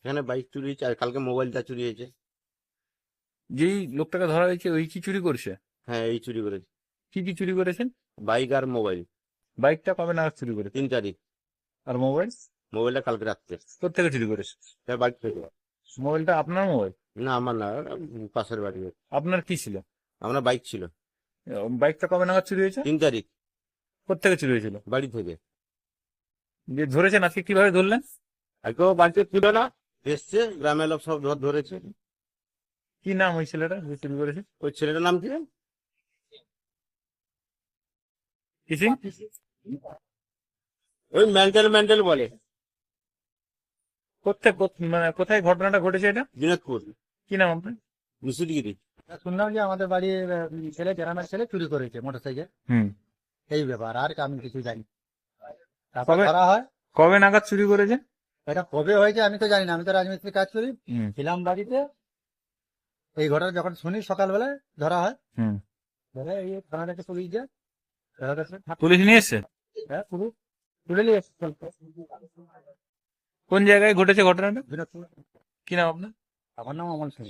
এখানে বাইক চুরি হয়েছে আর কালকে মোবাইলটা চুরি হয়েছে। যেই লোকটাকে ধরা হয়েছে ওই কি চুরি করছে? হ্যাঁ, এই চুরি করেছে। কি কি চুরি করেছেন? বাইক আর মোবাইল। বাইকটা কবে নাগাদ চুরি করেছে? 3 তারিখ। আর মোবাইল? মোবাইলটা কালকে রাত্রে। কোথেকে চুরি করেছে? বাড়ি থেকে। মোবাইলটা আপনার মোবাইল? না, আমার না, পাশের বাড়ি। আপনার কি ছিল? আমরা বাইক ছিল। বাইকটা কবে নাগাদ চুরি হয়েছে? 3 তারিখ। কোথেকে চুরি হয়েছিল? বাড়ি থেকে। যে ধরেছেন আজকে কিভাবে ধরলেন? আর কেউ বাড়িতে ছিল না, এসছে গ্রামের লোক সব ধরেছে। কি নাম ওই ছেলেটা যে চুরি করেছে? ওই ছেলেটার নাম কি? কি সিং? ওই মেন্টাল মেন্টাল বলে। মানে কোথায় ঘটনাটা ঘটেছে এটা? দিনাজপুর। কি নাম আপনার? মুসুরগিরি। শুনলাম যে আমাদের বাড়ির ছেলে, গ্রামের ছেলে চুরি করেছে মোটরসাইকেল। হুম। এই ব্যাপার, আর আমি কিছু জানি না। তারপর কবে ধরা হয়। কবে নাগাদ চুরি করেছে? এটা কবে হয়েছে আমি তো জানি না, আমি তো রাজমিস্ত্রি কাজ করি, হুম। ছিলাম বাড়িতে। এই ঘটনা যখন শুনি সকালবেলায় ধরা হয়। হুম। ধরে এই থানা থেকে পুলিশ যায়। ধরা গেছে। পুলিশ নিয়ে এসছে? হ্যাঁ, পুলিশ তুলে নিয়ে এসছে। কোন জায়গায় ঘটেছে ঘটনাটা? দিনাজপুর। কি নাম আপনার? আমার নাম অমল সিং।